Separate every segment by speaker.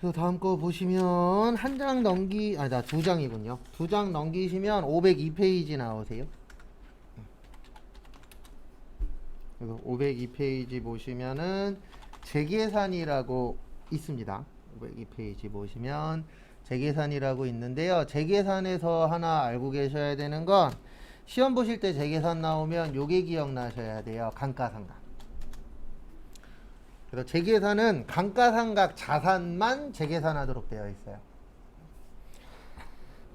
Speaker 1: 그래서 다음 거 보시면 한 장 아니다, 두 장이군요. 두 장 넘기시면 502페이지 나오세요. 그래서 502페이지 보시면은 재계산이라고 있습니다. 502페이지 보시면 재계산이라고 있는데요. 재계산에서 하나 알고 계셔야 되는 건 시험 보실 때 재계산 나오면 요게 기억나셔야 돼요. 감가상각. 그래서 재계산은 감가상각 자산만 재계산하도록 되어 있어요.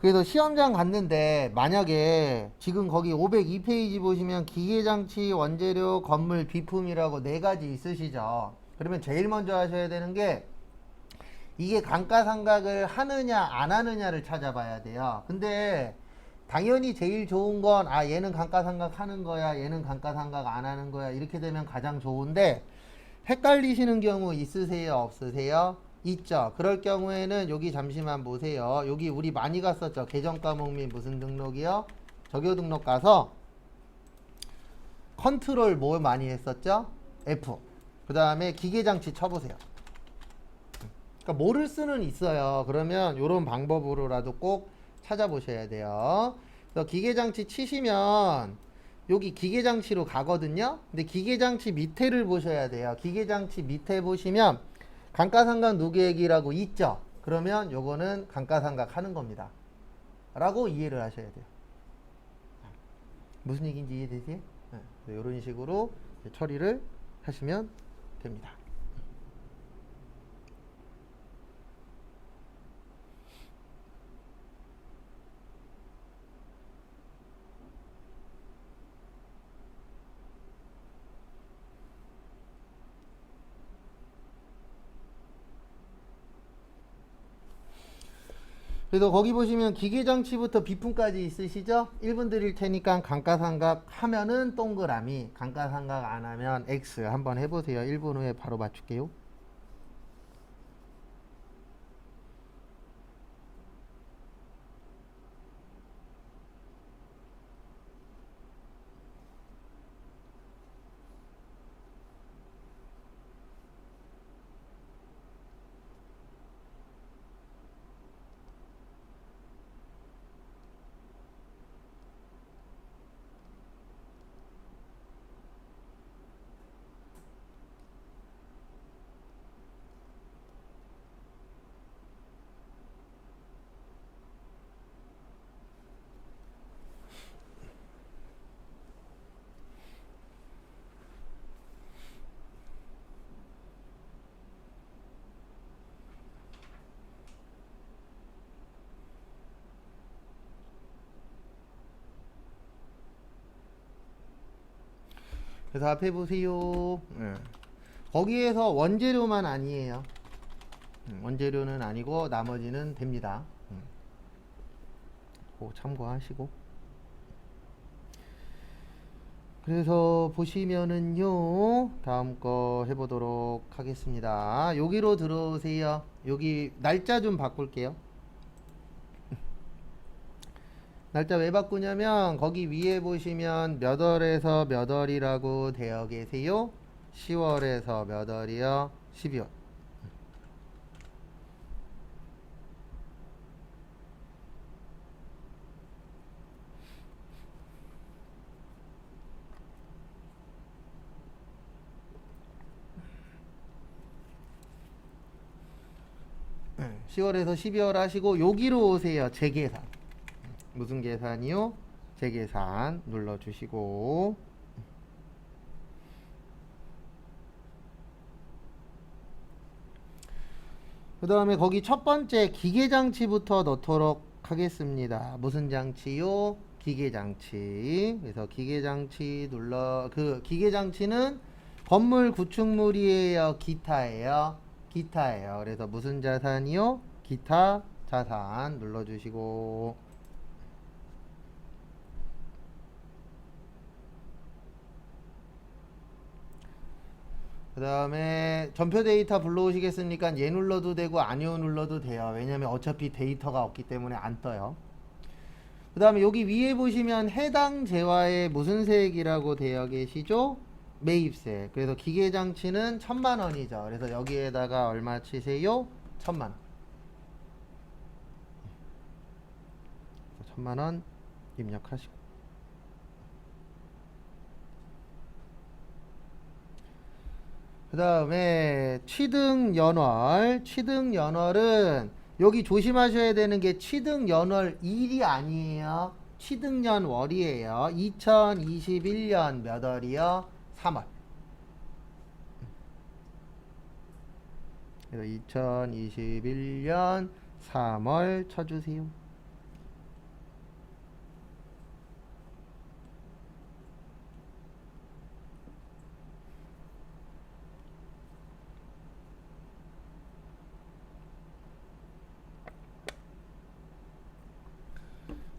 Speaker 1: 그래서 시험장 갔는데 만약에 지금 거기 502페이지 보시면 기계장치, 원재료, 건물, 비품이라고 네 가지 있으시죠. 그러면 제일 먼저 하셔야 되는 게 이게 감가상각을 하느냐 안 하느냐를 찾아봐야 돼요. 근데 당연히 제일 좋은 건 얘는 감가상각 하는 거야, 얘는 감가상각 안 하는 거야, 이렇게 되면 가장 좋은데 헷갈리시는 경우 있으세요, 없으세요? 있죠. 그럴 경우에는 여기 잠시만 보세요. 여기 우리 많이 갔었죠. 계정 과목 및 무슨 등록이요? 적요 등록 가서 컨트롤 뭐 많이 했었죠? F. 그 다음에 기계장치 쳐보세요. 그러니까 뭐를 쓰는 있어요. 그러면 이런 방법으로라도 꼭 찾아보셔야 돼요. 그래서 기계장치 치시면 여기 기계장치로 가거든요. 근데 기계장치 밑에를 보셔야 돼요. 기계장치 밑에 보시면 감가상각 누계액이라고 있죠. 그러면 요거는 감가상각 하는 겁니다. 라고 이해를 하셔야 돼요. 무슨 얘기인지 이해되세요? 네, 이런 식으로 처리를 하시면 됩니다. 그래서 거기 보시면 기계장치부터 비품까지 있으시죠? 1분 드릴 테니까 감가상각 하면은 동그라미, 감가상각 안 하면 X 한번 해보세요. 1분 후에 바로 맞출게요. 그래서 앞에 보세요. 거기에서 원재료만 아니에요. 원재료는 아니고 나머지는 됩니다. 그거 참고하시고. 그래서 보시면은요, 다음 거 해보도록 하겠습니다. 여기로 들어오세요. 여기 날짜 좀 바꿀게요. 날짜 왜 바꾸냐면 거기 위에 보시면 몇 월에서 몇 월이라고 되어 계세요. 10월에서 몇 월이요? 12월. 네, 10월에서 12월 하시고 여기로 오세요. 재계산. 무슨 계산이요? 재계산 눌러주시고, 그 다음에 거기 첫 번째 기계장치부터 넣도록 하겠습니다. 무슨 장치요? 기계장치. 그래서 기계장치 그 기계장치는 건물 구축물이에요, 기타예요? 기타예요. 그래서 무슨 자산이요? 기타 자산 눌러주시고, 그 다음에 전표 데이터 불러오시겠습니까? 얘 눌러도 되고 아니요 눌러도 돼요. 왜냐면 어차피 데이터가 없기 때문에 안 떠요. 그 다음에 여기 위에 보시면 해당 재화의 무슨 세액이라고 되어 계시죠? 매입세. 그래서 기계장치는 1000만 원이죠. 그래서 여기에다가 얼마 치세요? 1,000만 원. 1,000만 원 입력하시고. 그 다음에 취득연월. 취득연월은 여기 조심하셔야 되는 게 취득연월 일이 아니에요. 취득연월이에요. 2021년 몇 월이요? 3월. 그래서 2021년 3월 쳐주세요.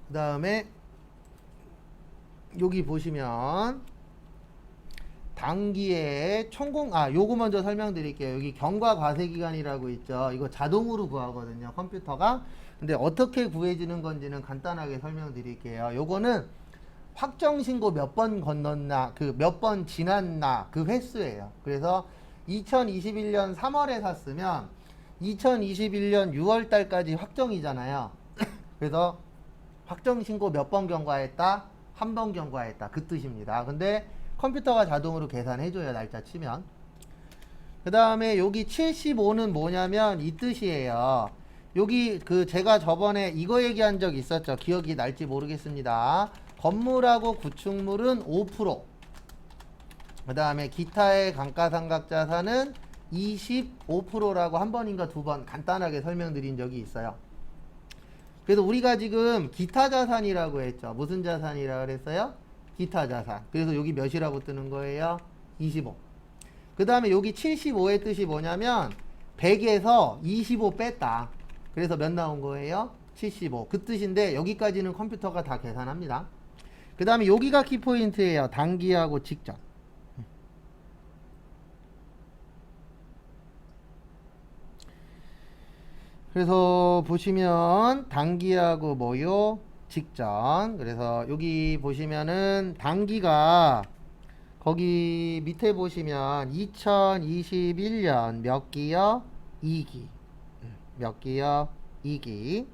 Speaker 1: 그 다음에 여기 보시면 당기의 요거 먼저 설명드릴게요. 여기 경과 과세 기간이라고 있죠. 이거 자동으로 구하거든요, 컴퓨터가. 근데 어떻게 구해지는 건지는 간단하게 설명드릴게요. 요거는 확정 신고 몇 번 건넜나, 그 몇 번 지났나, 그 횟수예요. 그래서 2021년 3월에 샀으면 2021년 6월 달까지 확정이잖아요. 그래서 확정 신고 몇 번 경과했다? 한 번 경과했다. 그 뜻입니다. 근데 컴퓨터가 자동으로 계산해줘요, 날짜 치면. 그 다음에 여기 75는 뭐냐면 이 뜻이에요. 여기 제가 저번에 이거 얘기한 적 있었죠. 기억이 날지 모르겠습니다. 건물하고 구축물은 5%. 그 다음에 기타의 감가상각자산은 25%라고 한 번인가 두 번 간단하게 설명드린 적이 있어요. 그래서 우리가 지금 기타 자산이라고 했죠. 무슨 자산이라고 그랬어요? 기타 자산. 그래서 여기 몇이라고 뜨는 거예요? 25. 그 다음에 여기 75의 뜻이 뭐냐면 100에서 25 뺐다. 그래서 몇 나온 거예요? 75. 그 뜻인데 여기까지는 컴퓨터가 다 계산합니다. 그 다음에 여기가 키포인트예요. 당기하고 직전. 그래서 보시면 당기하고 뭐요? 직전. 그래서 여기 보시면은 당기가 거기 밑에 보시면 2021년 몇 기요? 2기. 몇 기요? 2기.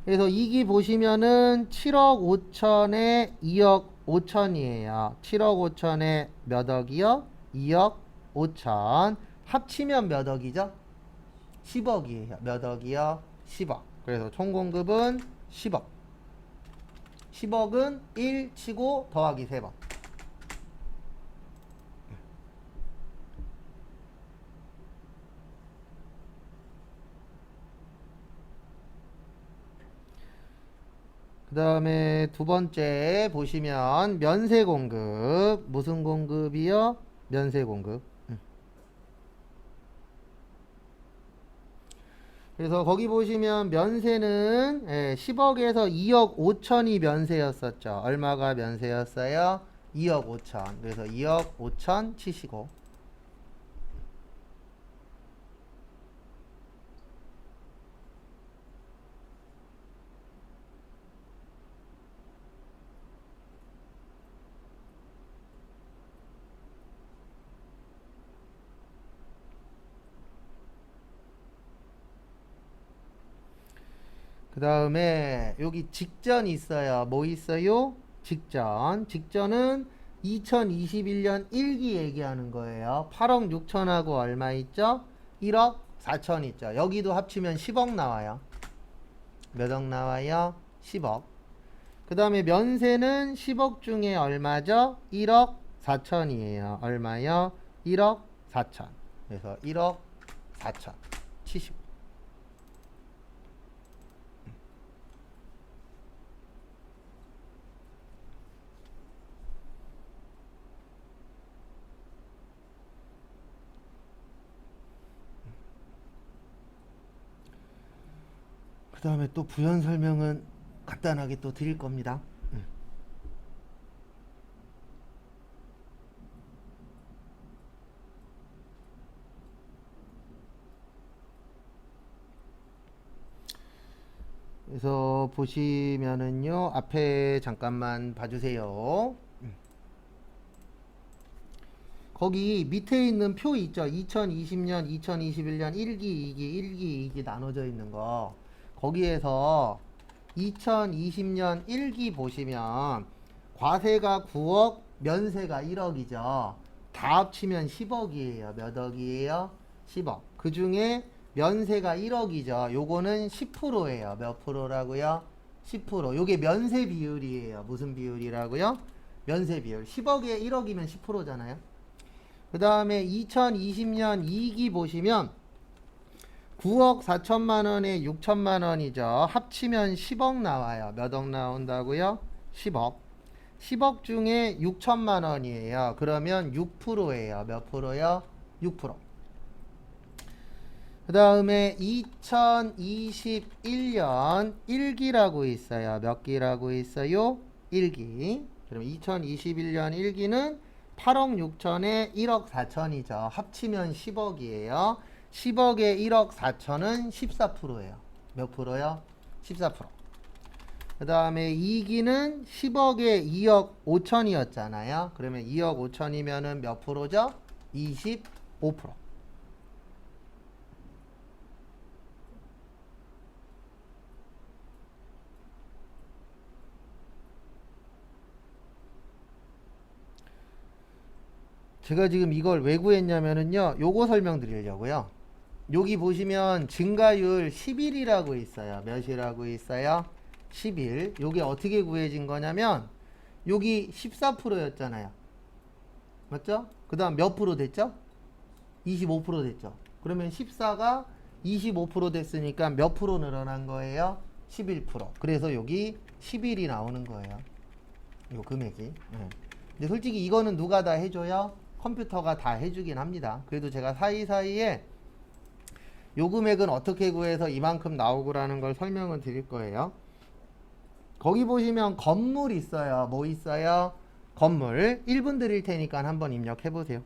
Speaker 1: 그래서 2기 보시면은 7억 5천에 2억 5천이에요. 7억 5천에 몇 억이요? 2억 5천. 합치면 몇 억이죠? 10억이에요. 몇 억이요? 10억. 그래서 총 공급은 10억. 10억은 1 치고 더하기 3번. 그 다음에 두 번째 보시면 면세 공급. 무슨 공급이요? 면세 공급. 그래서 거기 보시면 면세는 10억에서 2억 5천이 면세였었죠. 얼마가 면세였어요? 2억 5천. 그래서 2억 5천 치시고. 그 다음에 여기 직전 있어요. 뭐 있어요? 직전. 직전은 2021년 1기 얘기하는 거예요. 8억 6천하고 얼마 있죠? 1억 4천 있죠. 여기도 합치면 10억 나와요. 몇 억 나와요? 10억. 그 다음에 면세는 10억 중에 얼마죠? 1억 4천이에요. 얼마요? 1억 4천. 그래서 1억 4천. 70. 그 다음에 또 부연 설명은 간단하게 또 드릴 겁니다. 그래서 보시면은요, 앞에 잠깐만 봐주세요. 거기 밑에 있는 표 있죠? 2020년, 2021년 1기, 2기, 1기, 2기 나눠져 있는 거. 거기에서 2020년 1기 보시면 과세가 9억, 면세가 1억이죠. 다 합치면 10억이에요. 몇 억이에요? 10억. 그 중에 면세가 1억이죠. 요거는 10%예요. 몇 프로라고요? 10%. 요게 면세 비율이에요. 무슨 비율이라고요? 면세 비율. 10억에 1억이면 10%잖아요. 그 다음에 2020년 2기 보시면 9억 4천만 원에 6천만 원이죠. 합치면 10억 나와요. 몇 억 나온다고요? 10억. 10억 중에 6천만 원이에요. 그러면 6%예요. 몇 프로요? 6%. 그 다음에 2021년 1기라고 있어요. 몇 기라고 있어요? 1기. 그럼 2021년 1기는 8억 6천에 1억 4천이죠. 합치면 10억이에요. 10억에 1억 4천은 14%예요. 몇 프로요? 14%. 그 다음에 2기는 10억에 2억 5천이었잖아요. 그러면 2억 5천이면은 몇 프로죠? 25%. 제가 지금 이걸 왜 구했냐면은요, 요거 설명드리려고요. 여기 보시면 증가율 10일이라고 있어요. 몇이라고 있어요? 10일. 요게 어떻게 구해진 거냐면 여기 14%였잖아요. 맞죠? 그 다음 몇 프로 됐죠? 25% 됐죠. 그러면 14가 25% 됐으니까 몇 프로 늘어난 거예요? 11%. 그래서 여기 10일이 나오는 거예요. 요 금액이. 네. 근데 솔직히 이거는 누가 다 해줘요? 컴퓨터가 다 해주긴 합니다. 그래도 제가 사이사이에 요 금액은 어떻게 구해서 이만큼 나오고라는 걸 설명을 드릴 거예요. 거기 보시면 건물 있어요. 뭐 있어요? 건물. 1분 드릴 테니까 한번 입력해 보세요.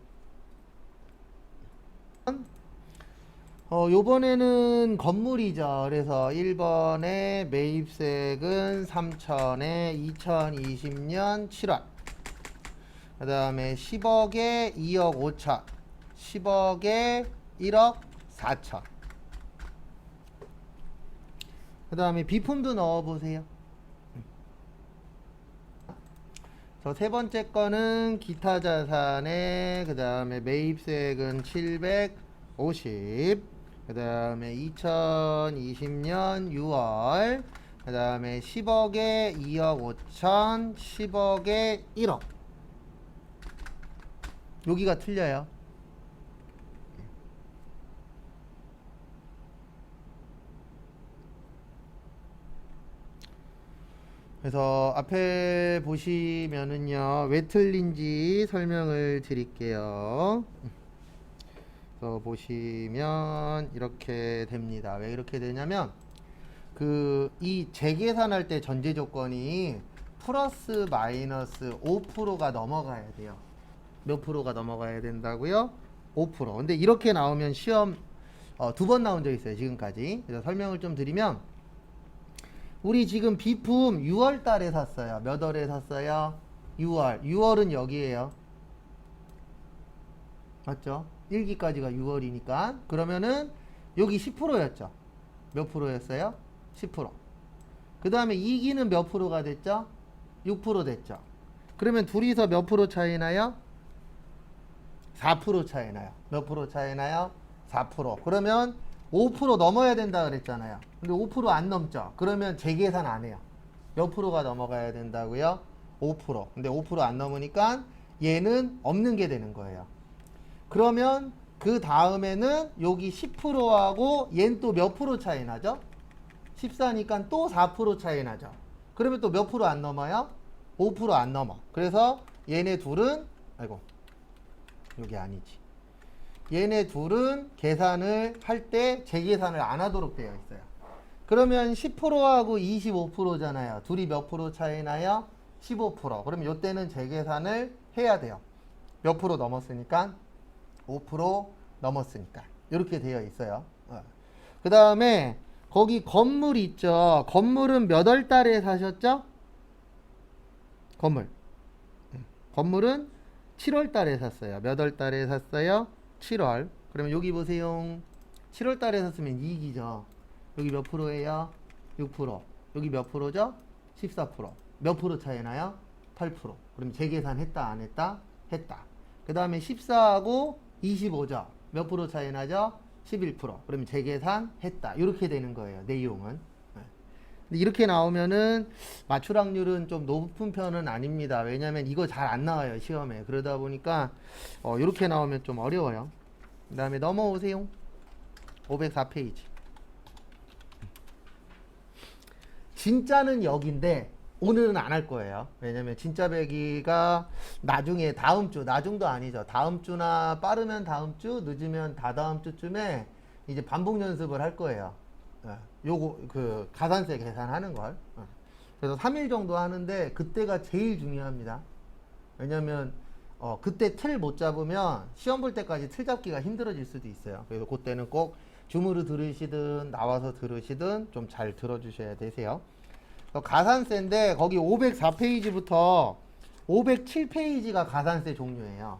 Speaker 1: 요번에는 건물이죠. 그래서 1번에 매입세액은 3천에 2020년 7월. 그 다음에 10억에 2억 5천. 10억에 1억 4천. 그 다음에 비품도 넣어보세요. 저 세 번째 거는 기타 자산에 그 다음에 매입세액은 750. 그 다음에 2020년 6월. 그 다음에 10억에 2억 5천. 10억에 1억. 여기가 틀려요. 그래서 앞에 보시면은요, 왜 틀린지 설명을 드릴게요. 그래서 보시면 이렇게 됩니다. 왜 이렇게 되냐면 이 재계산할 때 전제 조건이 플러스 마이너스 5%가 넘어가야 돼요. 몇 프로가 넘어가야 된다고요? 5%. 근데 이렇게 나오면 시험 2번 나온 적 있어요, 지금까지. 그래서 설명을 좀 드리면, 우리 지금 비품 6월 달에 샀어요. 몇 월에 샀어요? 6월. 6월은 여기에요. 맞죠? 1기까지가 6월이니까. 그러면은 여기 10%였죠. 몇 프로였어요? 10%. 그 다음에 2기는 몇 프로가 됐죠? 6% 됐죠. 그러면 둘이서 몇 프로 차이 나요? 4% 차이 나요. 몇 프로 차이 나요? 4%. 그러면 5% 넘어야 된다 그랬잖아요. 근데 5% 안 넘죠. 그러면 재계산 안 해요. 몇 프로가 넘어가야 된다고요? 5%. 근데 5% 안 넘으니까 얘는 없는 게 되는 거예요. 그러면 그 다음에는 여기 10%하고 얘는 또 몇 프로 차이 나죠? 14니까 또 4% 차이 나죠. 그러면 또 몇 프로 안 넘어요? 5% 안 넘어. 그래서 얘네 둘은, 아이고, 여기 아니지. 얘네 둘은 계산을 할 때 재계산을 안 하도록 되어 있어요. 그러면 10%하고 25%잖아요. 둘이 몇 프로 차이 나요? 15%. 그럼 이때는 재계산을 해야 돼요. 몇 프로 넘었으니까? 5% 넘었으니까. 이렇게 되어 있어요. 그 다음에 거기 건물 있죠. 건물은 몇 월 달에 사셨죠? 건물은 7월 달에 샀어요. 몇 월 달에 샀어요? 7월. 그러면 여기 보세요. 7월 달에 샀으면 이익이죠. 여기 몇 프로예요? 6%. 여기 몇 프로죠? 14%. 몇 프로 차이 나요? 8%. 그럼 재계산 했다, 안 했다? 했다. 그 다음에 14하고 25죠. 몇 프로 차이 나죠? 11%. 그러면 재계산 했다. 이렇게 되는 거예요. 내용은. 근데 이렇게 나오면은 맞출 확률은 좀 높은 편은 아닙니다. 왜냐면 이거 잘 안 나와요. 시험에. 그러다 보니까 이렇게 나오면 좀 어려워요. 그 다음에 넘어오세요. 504페이지. 진짜는 여기인데 오늘은 안 할 거예요. 왜냐면 진짜 배기가 나중에 다음 주, 나중도 아니죠. 다음 주나 빠르면 다음 주, 늦으면 다다음 주쯤에 이제 반복 연습을 할 거예요. 요거 그 가산세 계산하는 걸. 그래서 3일 정도 하는데 그때가 제일 중요합니다. 왜냐면 그때 틀 못 잡으면 시험 볼 때까지 틀 잡기가 힘들어질 수도 있어요. 그래서 그때는 꼭 줌으로 들으시든 나와서 들으시든 좀 잘 들어주셔야 되세요. 가산세인데 거기 504페이지부터 507페이지가 가산세 종류예요.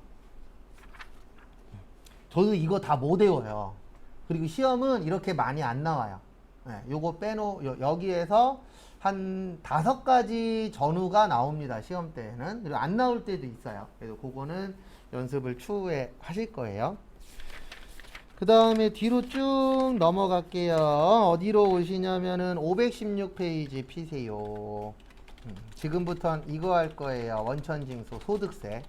Speaker 1: 저도 이거 다 못 외워요. 그리고 시험은 이렇게 많이 안 나와요. 요거 여기에서 한 5가지 전후가 나옵니다. 시험 때에는. 그리고 안 나올 때도 있어요. 그래서 그거는 연습을 추후에 하실 거예요. 그 다음에 뒤로 쭉 넘어갈게요. 어디로 오시냐면은 516페이지 피세요. 지금부터는 이거 할 거예요. 원천징수 소득세.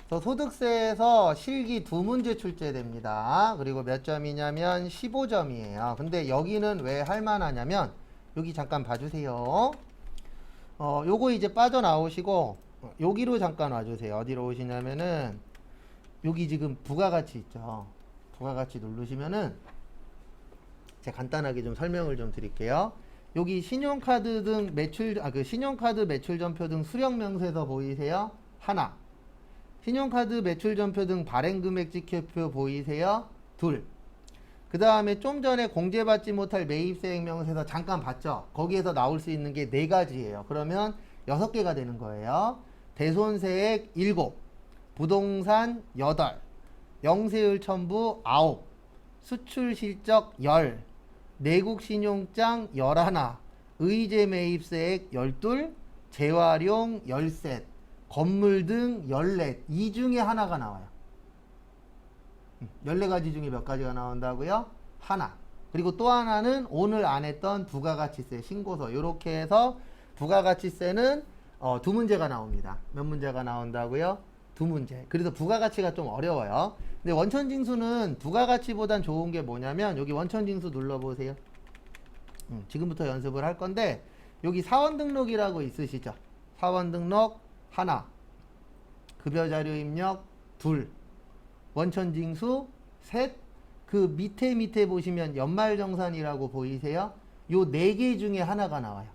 Speaker 1: 소득세에서 실기 2문제 출제됩니다. 그리고 몇 점이냐면 15점이에요. 근데 여기는 왜 할만하냐면 여기 잠깐 봐주세요. 요거 이제 빠져나오시고 여기로 잠깐 와주세요. 어디로 오시냐면은 여기 지금 부가가치 있죠. 부가가치 누르시면은 제가 간단하게 좀 설명을 좀 드릴게요. 여기 신용카드 등 매출, 신용카드 매출전표 등 수령명세서 보이세요? 하나. 신용카드 매출전표 등 발행금액 지표표 보이세요? 둘. 그 다음에 좀 전에 공제받지 못할 매입세액명세서 잠깐 봤죠? 거기에서 나올 수 있는 게 4가지예요. 그러면 6개가 되는 거예요. 대손세액 7, 부동산 8, 영세율 첨부 9, 수출실적 10, 내국신용장 11, 의제매입세액 12, 재활용 13, 건물 등 14, 이 중에 하나가 나와요. 14가지 중에 몇 가지가 나온다고요? 하나. 그리고 또 하나는 오늘 안 했던 부가가치세 신고서. 이렇게 해서 부가가치세는 2문제가 나옵니다. 몇 문제가 나온다고요? 2문제. 그래서 부가가치가 좀 어려워요. 근데 원천징수는 부가가치보단 좋은 게 뭐냐면 여기 원천징수 눌러보세요. 지금부터 연습을 할 건데 여기 사원등록이라고 있으시죠? 사원등록 하나, 급여자료 입력 둘, 원천징수 셋, 그 밑에 보시면 연말정산이라고 보이세요? 요 4개 중에 하나가 나와요.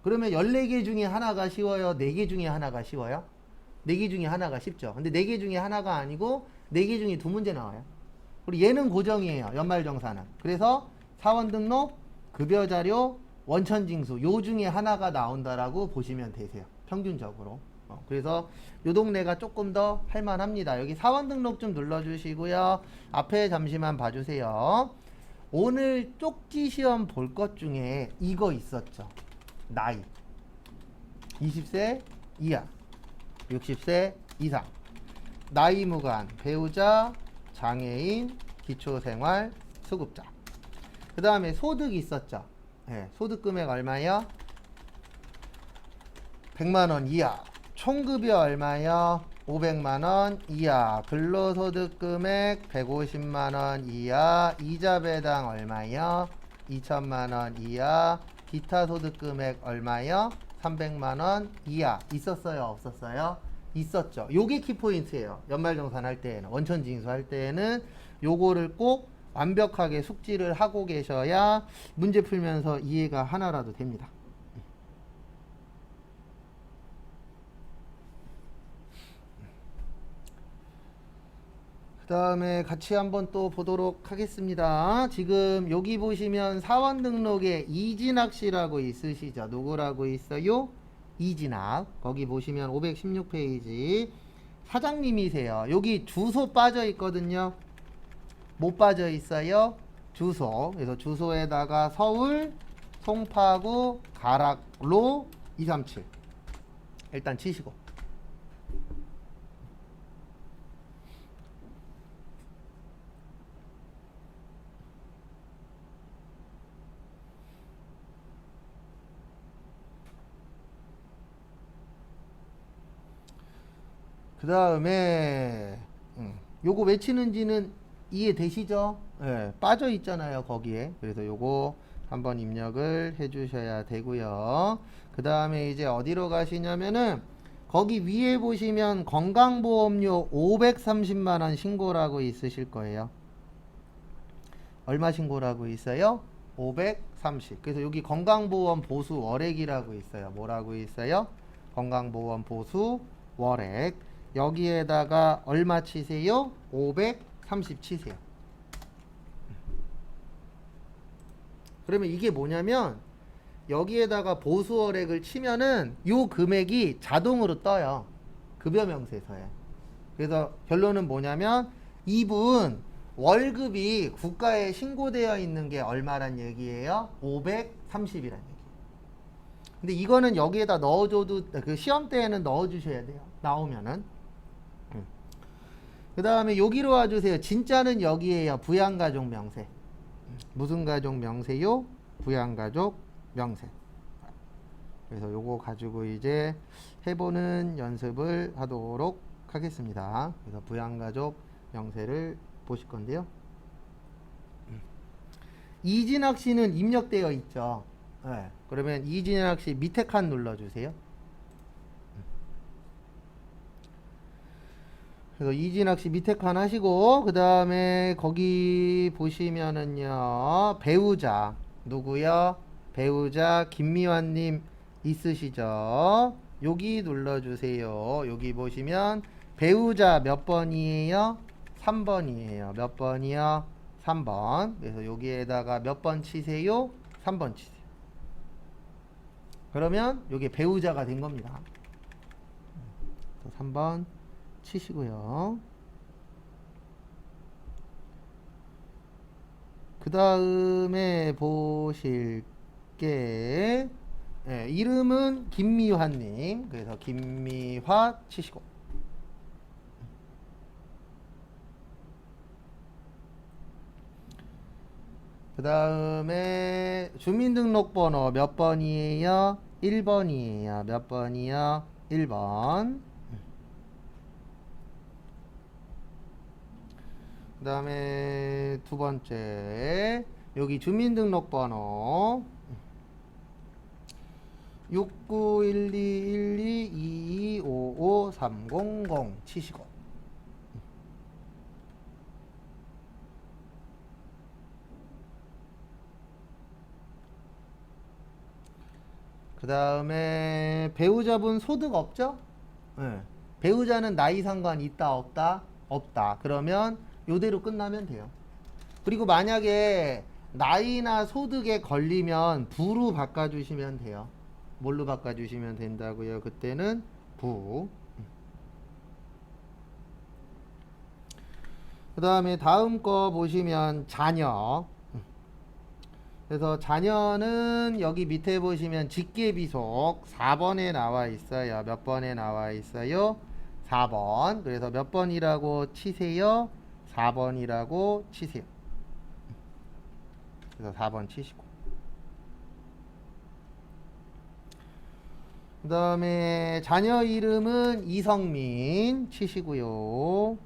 Speaker 1: 그러면 14개 중에 하나가 쉬워요? 4개 중에 하나가 쉬워요? 4개 중에 하나가 쉽죠. 근데 4개 중에 하나가 아니고 4개 중에 2문제 나와요. 그리고 얘는 고정이에요. 연말정산은. 그래서 사원등록, 급여자료, 원천징수 요 중에 하나가 나온다라고 보시면 되세요. 평균적으로. 그래서 요 동네가 조금 더 할만합니다. 여기 사원등록 좀 눌러주시고요. 앞에 잠시만 봐주세요. 오늘 쪽지 시험 볼 것 중에 이거 있었죠. 나이 20세 이하 60세 이상 나이 무관 배우자 장애인 기초생활 수급자 그 다음에 소득 있었죠. 네, 소득 금액 얼마요? 100만원 이하 총급여 얼마요? 500만원 이하 근로소득 금액 150만원 이하 이자 배당 얼마요? 2천만원 이하 기타 소득 금액 얼마요? 300만원 이하 있었어요? 없었어요? 있었죠. 요게 키포인트예요. 연말정산 할 때에는 원천징수 할 때에는 요거를 꼭 완벽하게 숙지를 하고 계셔야 문제 풀면서 이해가 하나라도 됩니다. 그 다음에 같이 한번 또 보도록 하겠습니다. 지금 여기 보시면 사원 등록에 이진학 씨라고 있으시죠. 누구라고 있어요? 이진학 거기 보시면 516페이지 사장님이세요. 여기 주소 빠져 있거든요. 못 빠져 있어요? 주소. 그래서 주소에다가 서울 송파구 가락로 237 일단 치시고, 그 다음에 요거 외치는지는 이해되시죠? 예, 빠져 있잖아요 거기에. 그래서 요거 한번 입력을 해 주셔야 되고요. 그 다음에 이제 어디로 가시냐면은 거기 위에 보시면 건강보험료 530만원 신고라고 있으실 거예요. 얼마 신고라고 있어요? 530. 그래서 여기 건강보험 보수 월액이라고 있어요. 뭐라고 있어요? 건강보험 보수 월액. 여기에다가 얼마 치세요? 530 치세요. 그러면 이게 뭐냐면 여기에다가 보수월액을 치면은 요 금액이 자동으로 떠요. 급여명세서에. 그래서 결론은 뭐냐면 이분 월급이 국가에 신고되어 있는 게 얼마란 얘기예요? 530이란 얘기. 근데 이거는 여기에다 넣어줘도 그 시험 때에는 넣어주셔야 돼요. 나오면은. 그 다음에 여기로 와주세요. 진짜는 여기에요. 부양가족 명세. 무슨 가족 명세요? 부양가족 명세. 그래서 요거 가지고 이제 해보는 연습을 하도록 하겠습니다. 그래서 부양가족 명세를 보실 건데요. 이진학 씨는 입력되어 있죠. 네. 그러면 이진학 씨 밑에 칸 눌러주세요. 그래서 이진학 씨 밑에 칸 하시고, 그 다음에 거기 보시면은요, 배우자 누구요? 배우자 김미환님 있으시죠? 여기 눌러주세요. 여기 보시면 배우자 몇 번이에요? 3번이에요. 몇 번이요? 3번. 그래서 여기에다가 몇 번 치세요? 3번 치세요. 그러면 여기 배우자가 된 겁니다. 3번 치시고요. 그 다음에 보실 게 이름은 김미화님. 그래서 김미화 치시고, 그 다음에 주민등록번호 몇 번이에요? 1번이에요. 몇 번이요? 1번. 그 다음에 두 번째 여기 주민등록번호 691212225530 치시고, 그 다음에 배우자분 소득 없죠? 네. 배우자는 나이 상관 있다 없다? 없다. 그러면 요대로 끝나면 돼요. 그리고 만약에 나이나 소득에 걸리면 부로 바꿔주시면 돼요. 뭘로 바꿔주시면 된다고요? 그때는 부. 그 다음에 다음 거 보시면 자녀. 그래서 자녀는 여기 밑에 보시면 직계비속 4번에 나와 있어요. 몇 번에 나와 있어요? 4번. 그래서 몇 번이라고 치세요? 4번이라고 치세요. 그래서 4번 치시고, 그 다음에 자녀 이름은 이성민 치시고요.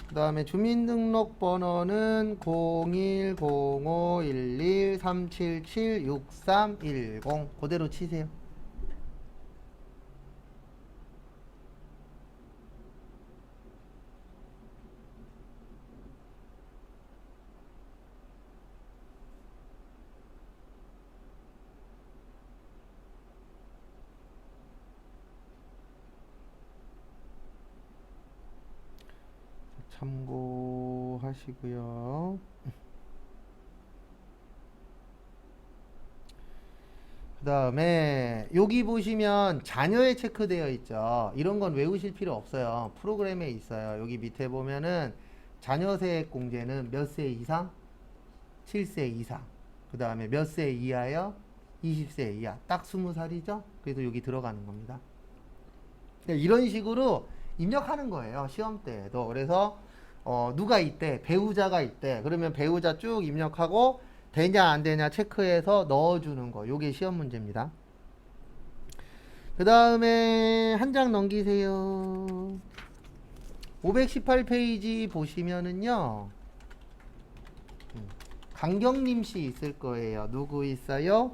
Speaker 1: 그 다음에 주민등록번호는 010511377630 그대로 치세요. 참고하시고요. 그 그다음에 여기 보시면 자녀에 체크되어 있죠. 이런 건 외우실 필요 없어요. 프로그램에 있어요. 여기 밑에 보면은 자녀 세액 공제는 몇 세 이상? 7세 이상. 그다음에 몇 세 이하요? 20세 이하. 딱 20살이죠? 그래서 여기 들어가는 겁니다. 이런 식으로 입력하는 거예요. 시험 때에도. 그래서 누가 있대? 배우자가 있대. 그러면 배우자 쭉 입력하고 되냐 안 되냐 체크해서 넣어주는 거. 요게 시험 문제입니다. 그 다음에 한 장 넘기세요. 518페이지 보시면은요. 강경림 씨 있을 거예요. 누구 있어요?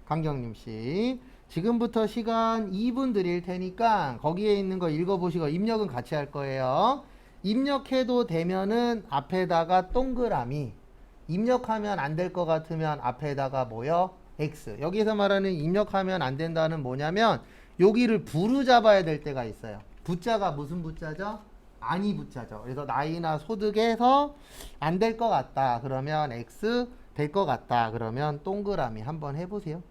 Speaker 1: 강경림 씨. 지금부터 시간 2분 드릴 테니까 거기에 있는 거 읽어보시고 입력은 같이 할 거예요. 입력해도 되면은 앞에다가 동그라미. 입력하면 안 될 것 같으면 앞에다가 뭐요? X. 여기서 말하는 입력하면 안 된다는 뭐냐면 여기를 부르 잡아야 될 때가 있어요. 부자가 무슨 부자죠? 아니 부자죠. 그래서 나이나 소득에서 안 될 것 같다. 그러면 X 될 것 같다. 그러면 동그라미 한번 해보세요.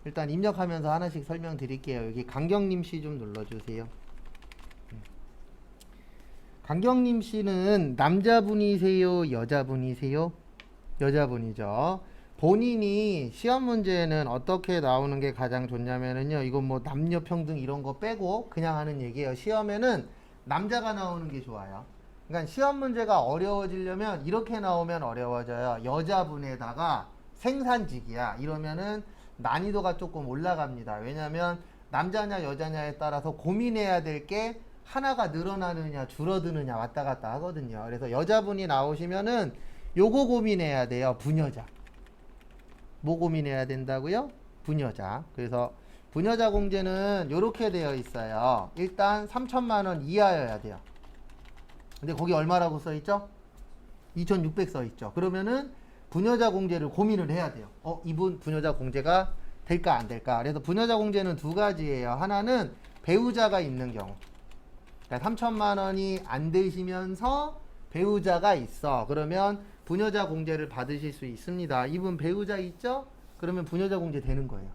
Speaker 1: 일단 입력하면서 하나씩 설명드릴게요. 여기 강경림 씨 좀 눌러주세요. 강경림 씨는 남자분이세요? 여자분이세요? 여자분이죠. 본인이 시험 문제는 어떻게 나오는 게 가장 좋냐면은요. 이건 뭐 남녀 평등 이런 거 빼고 그냥 하는 얘기예요. 시험에는 남자가 나오는 게 좋아요. 그러니까 시험 문제가 어려워지려면 이렇게 나오면 어려워져요. 여자분에다가 생산직이야. 이러면은 난이도가 조금 올라갑니다. 왜냐면 남자냐 여자냐에 따라서 고민해야 될 게 하나가 늘어나느냐 줄어드느냐 왔다 갔다 하거든요. 그래서 여자분이 나오시면은 요거 고민해야 돼요. 부녀자. 뭐 고민해야 된다고요? 부녀자. 그래서 부녀자 공제는 요렇게 되어 있어요. 일단 3천만 원 이하여야 돼요. 근데 거기 얼마라고 써 있죠? 2,600 써 있죠. 그러면은 부녀자 공제를 고민을 해야 돼요. 이분 부녀자 공제가 될까 안 될까? 그래서 부녀자 공제는 두 가지예요. 하나는 배우자가 있는 경우. 그러니까 3천만 원이 안 되시면서 배우자가 있어. 그러면 부녀자 공제를 받으실 수 있습니다. 이분 배우자 있죠? 그러면 부녀자 공제 되는 거예요.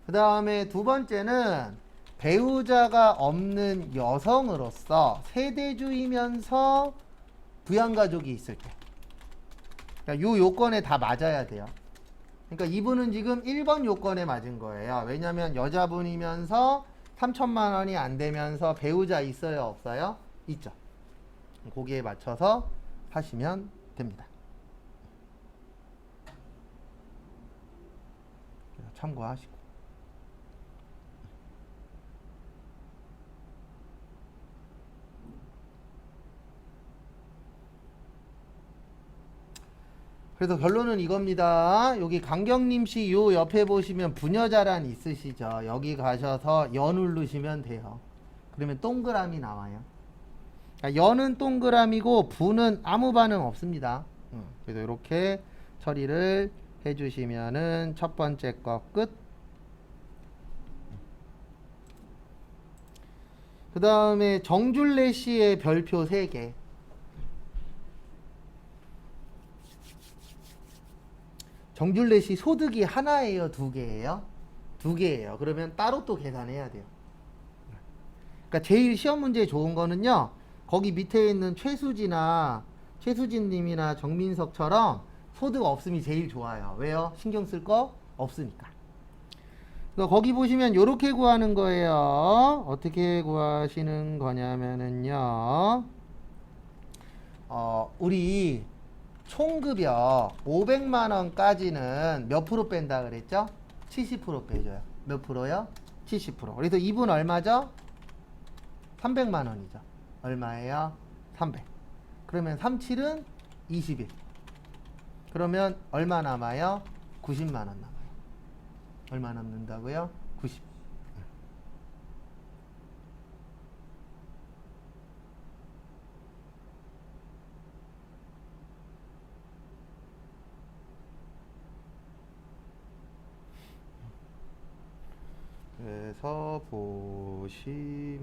Speaker 1: 그 다음에 두 번째는 배우자가 없는 여성으로서 세대주이면서 부양가족이 있을 때. 그러니까 요 요건에 다 맞아야 돼요. 그러니까 이분은 지금 1번 요건에 맞은 거예요. 왜냐면 여자분이면서 3천만 원이 안 되면서 배우자 있어요? 없어요? 있죠. 거기에 맞춰서 하시면 됩니다. 참고하시고. 그래서 결론은 이겁니다. 여기 강경림 씨 요 옆에 보시면 부녀자란 있으시죠? 여기 가셔서 여 누르시면 돼요. 그러면 동그라미 나와요. 그러니까 여는 동그라미고 부는 아무 반응 없습니다. 그래서 이렇게 처리를 해주시면은 첫 번째 거 끝. 그 다음에 정줄래 씨의 별표 3개. 정줄래 씨 소득이 하나예요? 두 개예요? 두 개예요. 그러면 따로 또 계산해야 돼요. 그러니까 제일 시험 문제에 좋은 거는요. 거기 밑에 있는 최수진 님이나 정민석처럼 소득 없음이 제일 좋아요. 왜요? 신경 쓸 거 없으니까. 그러니까 거기 보시면 요렇게 구하는 거예요. 어떻게 구하시는 거냐면은요. 우리 총급여 500만 원까지는 몇 프로 뺀다 그랬죠? 70% 빼줘요. 몇 프로요? 70%. 그래서 이분 얼마죠? 300만 원이죠. 얼마예요? 300. 그러면 37은 21. 그러면 얼마 남아요? 90만 원 남아요. 얼마 남는다고요? 90. 그래서 보시면은요.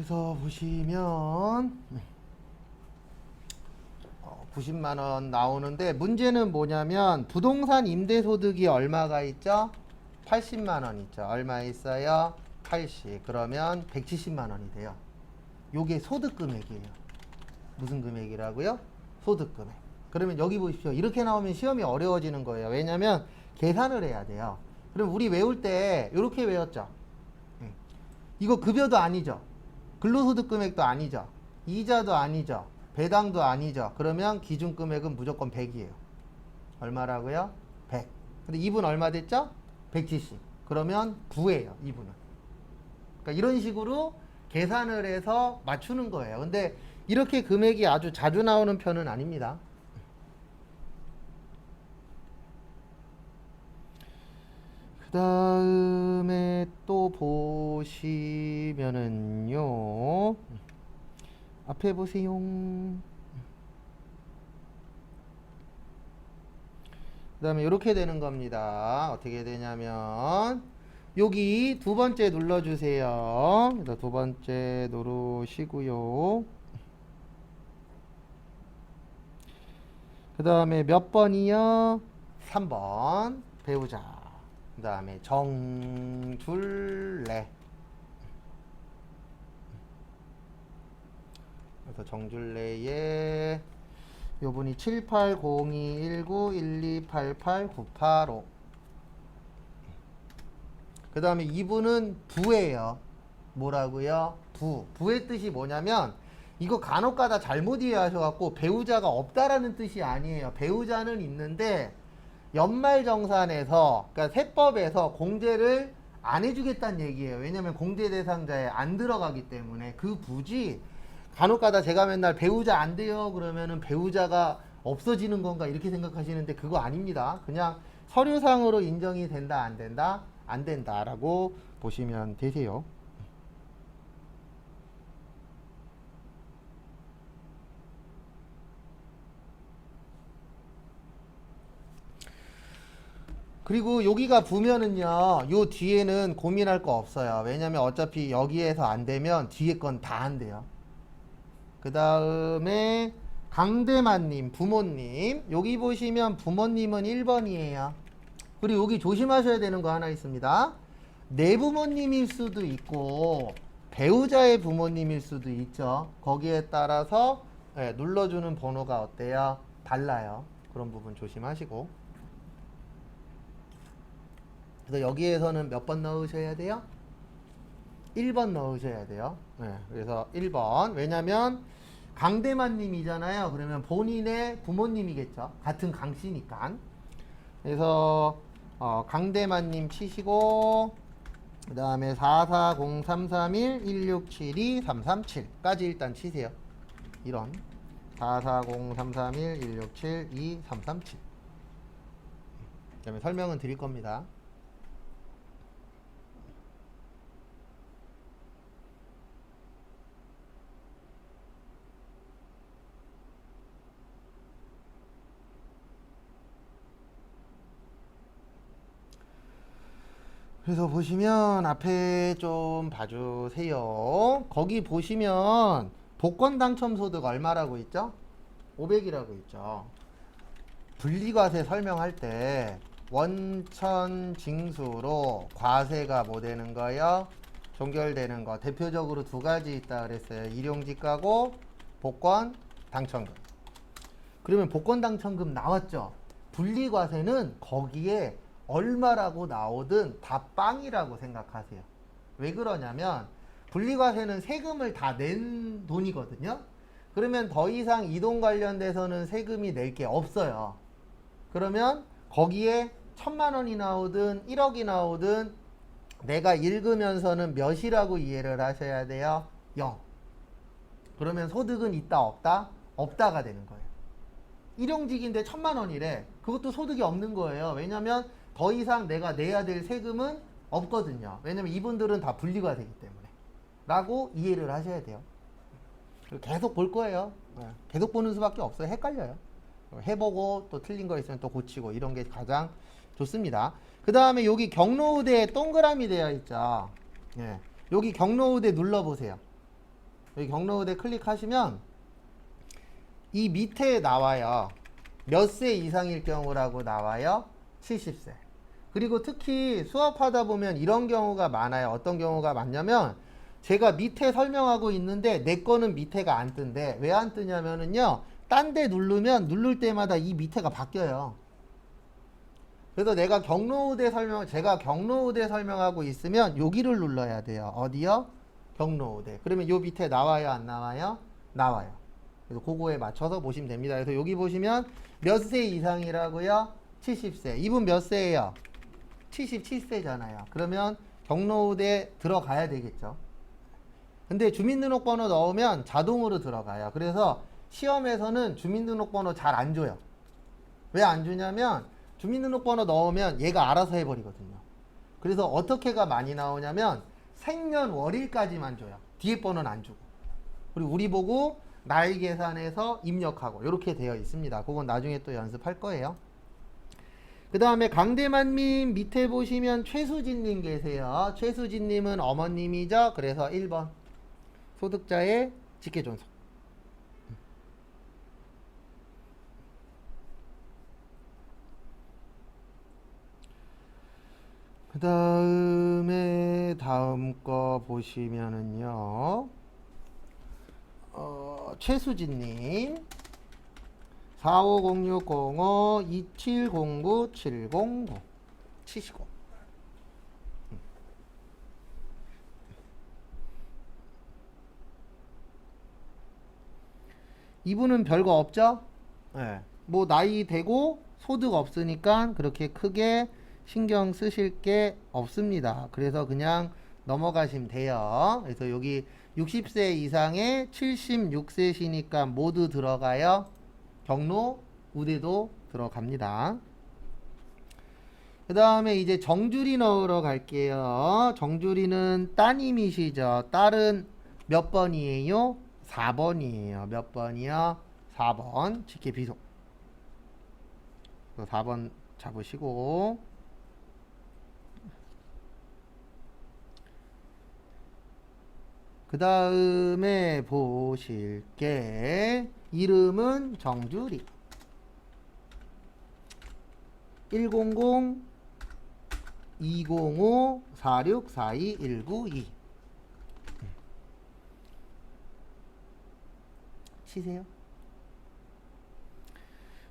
Speaker 1: 그래서 보시면 90만 원 나오는데 문제는 뭐냐면 부동산 임대소득이 얼마가 있죠? 80만 원 있죠. 얼마 있어요? 80. 그러면 170만 원이 돼요. 요게 소득 금액이에요. 무슨 금액이라고요? 소득 금액. 그러면 여기 보십시오. 이렇게 나오면 시험이 어려워지는 거예요. 왜냐면 계산을 해야 돼요. 그럼 우리 외울 때 이렇게 외웠죠. 이거 급여도 아니죠. 근로소득 금액도 아니죠. 이자도 아니죠. 배당도 아니죠. 그러면 기준 금액은 무조건 100이에요. 얼마라고요? 100. 근데 2분 얼마 됐죠? 170. 그러면 9예요. 2분은. 그러니까 이런 식으로 계산을 해서 맞추는 거예요. 근데 이렇게 금액이 아주 자주 나오는 편은 아닙니다. 그 다음에 또 보시면은요. 앞에 보세요. 그 다음에 이렇게 되는 겁니다. 어떻게 되냐면 여기 두 번째 눌러주세요. 그래서 두 번째 누르시고요. 그 다음에 몇 번이요? 3번 배우자. 그 다음에 정줄래. 그래서 정줄래에 요분이 78021912889885. 그 다음에 이분은 부예요. 뭐라고요? 부. 부의 뜻이 뭐냐면 이거 간혹가다 잘못 이해하셔갖고 배우자가 없다라는 뜻이 아니에요. 배우자는 있는데 연말정산에서 그러니까 세법에서 공제를 안 해주겠다는 얘기예요. 왜냐면 공제 대상자에 안 들어가기 때문에 그 부지. 간혹가다 제가 맨날 배우자 안 돼요 그러면은 배우자가 없어지는 건가 이렇게 생각하시는데 그거 아닙니다. 그냥 서류상으로 인정이 된다 안 된다? 안 된다라고 보시면 되세요. 그리고 여기가 부면은요, 요 뒤에는 고민할 거 없어요. 왜냐면 어차피 여기에서 안 되면 뒤에 건 다 안 돼요. 그 다음에 강대만님 부모님, 여기 보시면 부모님은 1번이에요. 그리고 여기 조심하셔야 되는 거 하나 있습니다. 내 부모님일 수도 있고 배우자의 부모님일 수도 있죠. 거기에 따라서 눌러주는 번호가 어때요? 달라요. 그런 부분 조심하시고. 그래서 여기에서는 몇 번 넣으셔야 돼요? 1번 넣으셔야 돼요. 그래서 1번. 왜냐면 강대만님이잖아요. 그러면 본인의 부모님이겠죠. 같은 강씨니까. 그래서 강대만님 치시고 그 다음에 44033116723337까지 일단 치세요. 이런 44033116723337. 그 다음에 설명은 드릴 겁니다. 그래서 보시면 앞에 좀 봐주세요. 거기 보시면 복권 당첨 소득 얼마라고 있죠? 500이라고 있죠. 분리과세 설명할 때 원천 징수로 과세가 뭐 되는 거요? 종결되는 거. 대표적으로 두 가지 있다 그랬어요. 일용직가고 복권 당첨금. 그러면 복권 당첨금 나왔죠? 분리과세는 거기에 얼마라고 나오든 다 빵이라고 생각하세요. 왜 그러냐면 분리과세는 세금을 다 낸 돈이거든요. 그러면 더 이상 이 돈 관련돼서는 세금이 낼 게 없어요. 그러면 거기에 1000만 원이 나오든 1억이 나오든 내가 읽으면서는 몇이라고 이해를 하셔야 돼요? 0. 그러면 소득은 있다 없다? 없다가 되는 거예요. 일용직인데 1000만 원이래. 그것도 소득이 없는 거예요. 왜냐면 더 이상 내가 내야 될 세금은 없거든요. 왜냐면 이분들은 다 분리과세이기 때문에 라고 이해를 하셔야 돼요. 계속 볼 거예요. 계속 보는 수밖에 없어요. 헷갈려요. 해보고 또 틀린 거 있으면 또 고치고 이런 게 가장 좋습니다. 그 다음에 여기 경로우대에 동그라미 되어 있죠. 여기 경로우대 눌러보세요. 여기 경로우대 클릭하시면 이 밑에 나와요. 몇 세 이상일 경우라고 나와요? 70세. 그리고 특히 수업하다 보면 이런 경우가 많아요. 어떤 경우가 많냐면 제가 밑에 설명하고 있는데 내 거는 밑에가 안 뜬대. 왜 안 뜨냐면은요. 딴 데 누르면 누를 때마다 이 밑에가 바뀌어요. 그래서 제가 경로우대 설명하고 있으면 여기를 눌러야 돼요. 어디요? 경로우대. 그러면 요 밑에 나와요, 안 나와요? 나와요. 그래서 그거에 맞춰서 보시면 됩니다. 그래서 여기 보시면 몇 세 이상이라고요? 70세. 이분 몇 세예요? 77세잖아요. 그러면 경로우대 들어가야 되겠죠. 근데 주민등록번호 넣으면 자동으로 들어가요. 그래서 시험에서는 주민등록번호 잘 안 줘요. 왜 안 주냐면 주민등록번호 넣으면 얘가 알아서 해버리거든요. 그래서 어떻게가 많이 나오냐면 생년월일까지만 줘요. 뒤에 번호는 안 주고. 그리고 우리 보고 나이 계산해서 입력하고 이렇게 되어 있습니다. 그건 나중에 또 연습할 거예요. 그 다음에 강대만님 밑에 보시면 최수진님 계세요. 최수진님은 어머님이죠. 그래서 1번 소득자의 직계존속. 그 다음에 다음 거 보시면은요. 최수진님 450605-2709-709 치시고 이분은 별거 없죠? 네. 뭐 나이 되고 소득 없으니까 그렇게 크게 신경 쓰실 게 없습니다. 그래서 그냥 넘어가시면 돼요. 그래서 여기 60세 이상의 76세시니까 모두 들어가요. 경로 우대도 들어갑니다. 그 다음에 이제 정주리 넣으러 갈게요. 정주리는 따님이시죠. 딸은 몇 번이에요? 4번이에요. 몇 번이요? 4번. 직계 비속. 4번 잡으시고 그 다음에 보실 게 이름은 정주리 100-205-4642-192 치세요.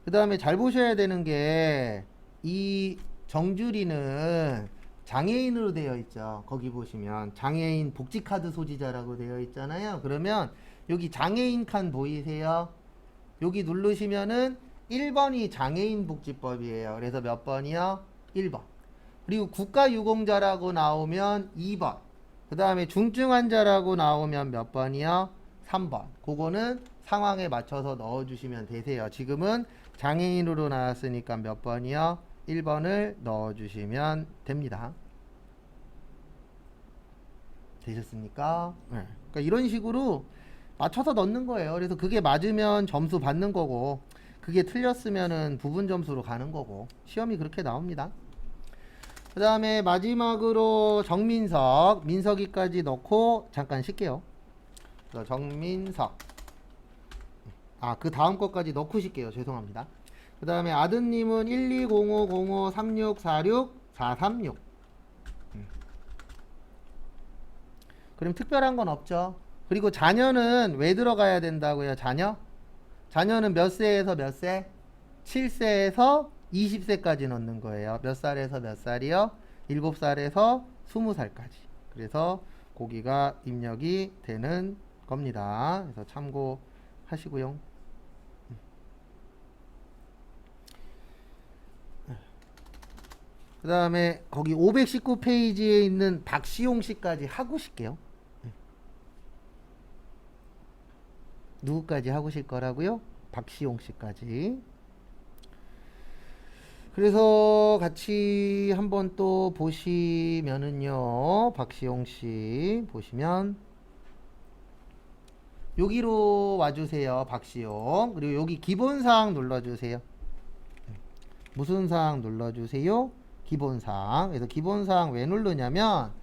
Speaker 1: 그 다음에 잘 보셔야 되는 게 이 정주리는 장애인으로 되어 있죠. 거기 보시면 장애인 복지카드 소지자라고 되어 있잖아요. 그러면 여기 장애인 칸 보이세요? 여기 누르시면은 1번이 장애인 복지법이에요. 그래서 몇 번이요? 1번. 그리고 국가유공자라고 나오면 2번. 그 다음에 중증 환자라고 나오면 몇 번이요? 3번. 그거는 상황에 맞춰서 넣어주시면 되세요. 지금은 장애인으로 나왔으니까 몇 번이요? 1번을 넣어주시면 됩니다. 되셨습니까? 네. 그러니까 이런 식으로 맞춰서 넣는 거예요. 그래서 그게 맞으면 점수 받는 거고 그게 틀렸으면은 부분 점수로 가는 거고 시험이 그렇게 나옵니다. 그 다음에 마지막으로 정민석 민석이까지 넣고 잠깐 쉴게요. 정민석 그 다음 것까지 넣고 쉴게요. 죄송합니다. 그 다음에 아드님은 1205053646-436 그럼 특별한 건 없죠. 그리고 자녀는 왜 들어가야 된다고요? 자녀는 몇 세에서 몇 세? 7세에서 20세까지 넣는 거예요. 몇 살에서 몇 살이요? 7살에서 20살까지. 그래서 거기가 입력이 되는 겁니다. 그래서 참고하시고요. 그 다음에 거기 519페이지에 있는 박시용 씨까지 하고 쉴게요. 누구까지 하고 쉴 거라고요? 박시용 씨까지. 그래서 같이 한번 또 보시면은요. 박시용 씨 보시면 여기로 와주세요. 박시용. 그리고 여기 기본사항 눌러주세요. 무슨 사항 눌러주세요? 기본사항. 그래서 기본사항 왜 누르냐면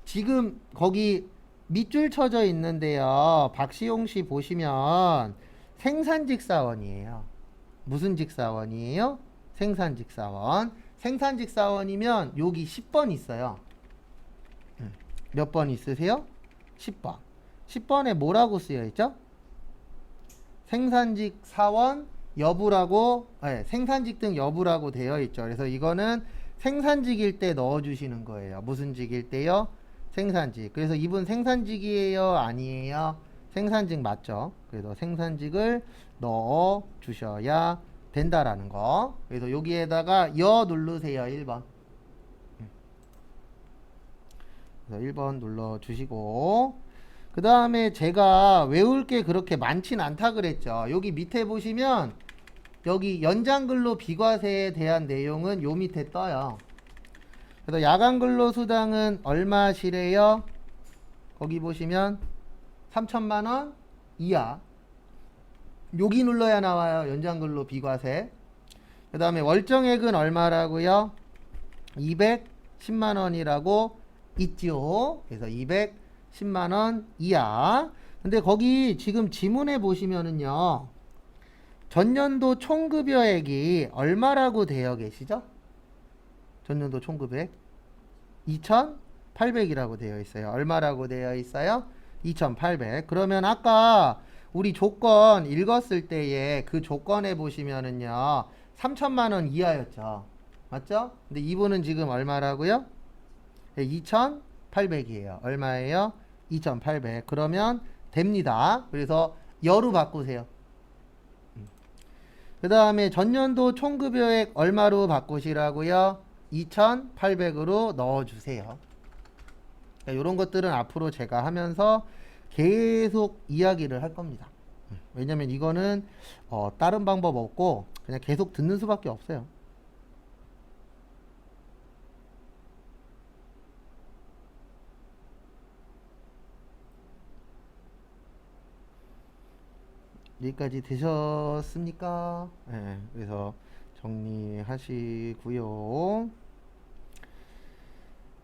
Speaker 1: 지금 거기 밑줄 쳐져 있는데요. 박시용 씨 보시면 생산직사원이에요. 무슨 직사원이에요? 생산직사원. 생산직사원이면 여기 10번 있어요. 몇 번 있으세요? 10번. 10번에 뭐라고 쓰여 있죠? 생산직 사원 여부라고, 생산직 등 여부라고 되어 있죠. 그래서 이거는 생산직일 때 넣어주시는 거예요. 무슨 직일 때요? 생산직. 그래서 이분 생산직이에요? 아니에요? 생산직 맞죠? 그래서 생산직을 넣어 주셔야 된다라는 거. 그래서 여기에다가 여 누르세요. 1번. 그래서 1번 눌러 주시고, 그 다음에 제가 외울 게 그렇게 많진 않다 그랬죠. 여기 밑에 보시면 여기 연장근로 비과세에 대한 내용은 요 밑에 떠요. 그래서 야간근로수당은 얼마시래요? 거기 보시면 3천만원 이하. 여기 눌러야 나와요. 연장근로 비과세. 그 다음에 월정액은 얼마라고요? 210만원이라고 있죠. 그래서 210만원 이하. 근데 거기 지금 지문에 보시면은요, 전년도 총급여액이 얼마라고 되어 계시죠? 전년도 총급여액 2,800이라고 되어 있어요. 얼마라고 되어 있어요? 2,800. 그러면 아까 우리 조건 읽었을 때에 그 조건에 보시면은요, 3천만원 이하였죠. 맞죠? 근데 이분은 지금 얼마라고요? 2,800이에요. 얼마예요? 2,800. 그러면 됩니다. 그래서 여로 바꾸세요. 그 다음에 전년도 총급여액 얼마로 바꾸시라고요? 2,800으로 넣어주세요. 이런 것들은 앞으로 제가 하면서 계속 이야기를 할 겁니다. 왜냐면 이거는 다른 방법 없고 그냥 계속 듣는 수밖에 없어요. 여기까지 되셨습니까? 네, 그래서 정리하시고요.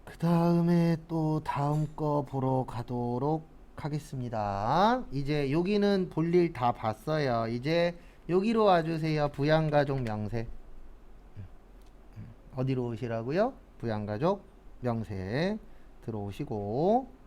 Speaker 1: 그 다음에 또 다음 거 보러 가도록 하겠습니다. 이제 여기는 볼일 다 봤어요. 이제 여기로 와주세요. 부양가족 명세. 어디로 오시라고요? 부양가족 명세 들어오시고,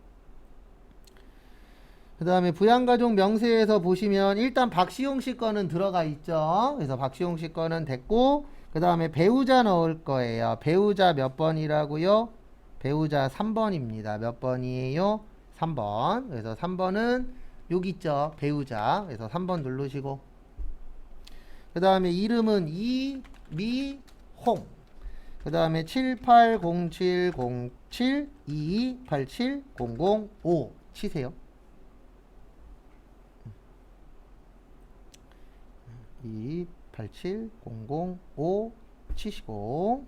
Speaker 1: 그 다음에 부양가족 명세에서 보시면 일단 박시용 씨 거는 들어가 있죠. 그래서 박시용 씨 거는 됐고, 그 다음에 배우자 넣을 거예요. 배우자 몇 번이라고요? 배우자 3번입니다. 몇 번이에요? 3번. 그래서 3번은 여기 있죠. 배우자. 그래서 3번 누르시고, 그 다음에 이름은 이미홍. 그 다음에 78070722870005 치세요. 287005 치시고,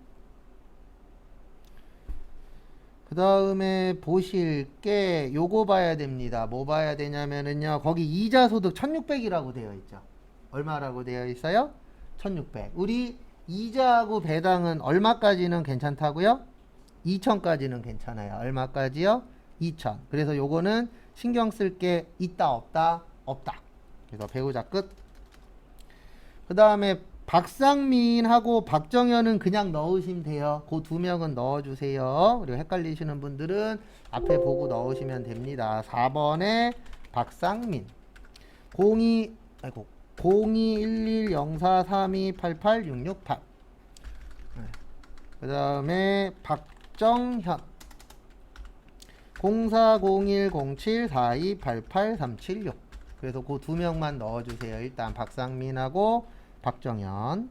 Speaker 1: 그 다음에 보실 게 요거 봐야 됩니다. 뭐 봐야 되냐면은요, 거기 이자 소득 1600이라고 되어 있죠. 얼마라고 되어 있어요? 1600. 우리 이자하고 배당은 얼마까지는 괜찮다고요? 2000까지는 괜찮아요. 얼마까지요? 2000. 그래서 요거는 신경 쓸 게 있다 없다? 없다. 그래서 배우자 끝. 그 다음에 박상민하고 박정현은 그냥 넣으시면 돼요. 그 두 명은 넣어주세요. 그리고 헷갈리시는 분들은 앞에 보고 넣으시면 됩니다. 4번에 박상민 02110432886668. 그 다음에 박정현 040107428836. 그래서 그 두 명만 넣어주세요. 일단 박상민하고 박정현.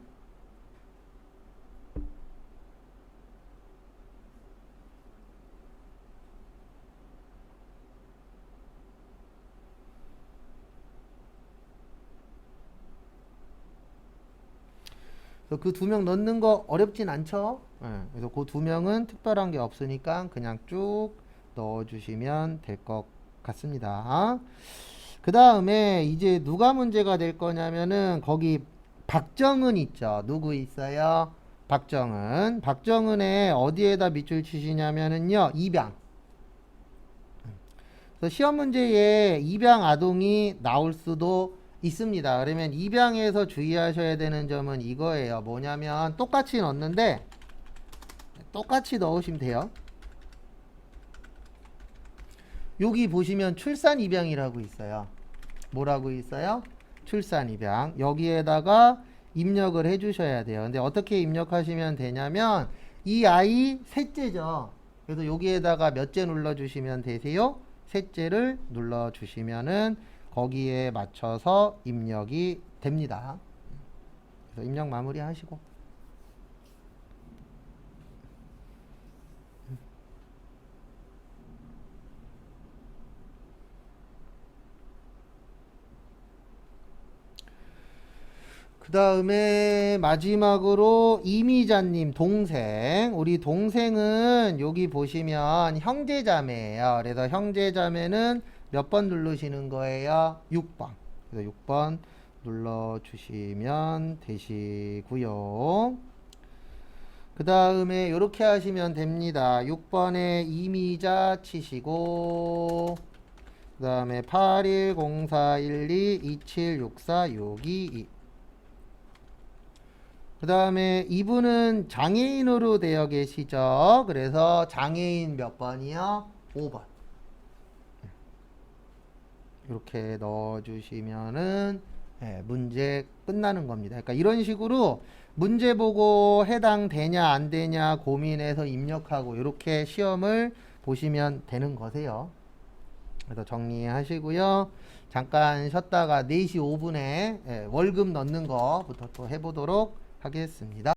Speaker 1: 그 두 명 넣는 거 어렵진 않죠? 그래서 그 두 명은 특별한 게 없으니까 그냥 쭉 넣어주시면 될 것 같습니다. 그 다음에 이제 누가 문제가 될 거냐면은 거기 박정은 있죠. 누구 있어요? 박정은. 박정은에 어디에다 밑줄 치시냐면은요, 입양. 그래서 시험 문제에 입양 아동이 나올 수도 있습니다. 그러면 입양에서 주의하셔야 되는 점은 이거예요. 뭐냐면 똑같이 넣는데 똑같이 넣으시면 돼요. 여기 보시면 출산 입양이라고 있어요. 뭐라고 있어요? 출산 입양. 여기에다가 입력을 해 주셔야 돼요. 근데 어떻게 입력하시면 되냐면 이 아이 셋째죠. 그래서 여기에다가 몇째 눌러 주시면 되세요? 셋째를 눌러 주시면은 거기에 맞춰서 입력이 됩니다. 그래서 입력 마무리 하시고. 그 다음에 마지막으로 이미자님 동생. 우리 동생은 여기 보시면 형제자매예요. 그래서 형제자매는 몇 번 누르시는 거예요? 6번. 그래서 6번 눌러주시면 되시고요. 그 다음에 이렇게 하시면 됩니다. 6번에 이미자 치시고 그 다음에 81041227646222 그 다음에 이분은 장애인으로 되어 계시죠. 그래서 장애인 몇 번이요? 5번. 이렇게 넣어주시면은 문제 끝나는 겁니다. 그러니까 이런 식으로 문제 보고 해당되냐 안 되냐 고민해서 입력하고 이렇게 시험을 보시면 되는 거세요. 그래서 정리하시고요. 잠깐 쉬었다가 4시 5분에 월급 넣는 거부터 또 해보도록 하겠습니다.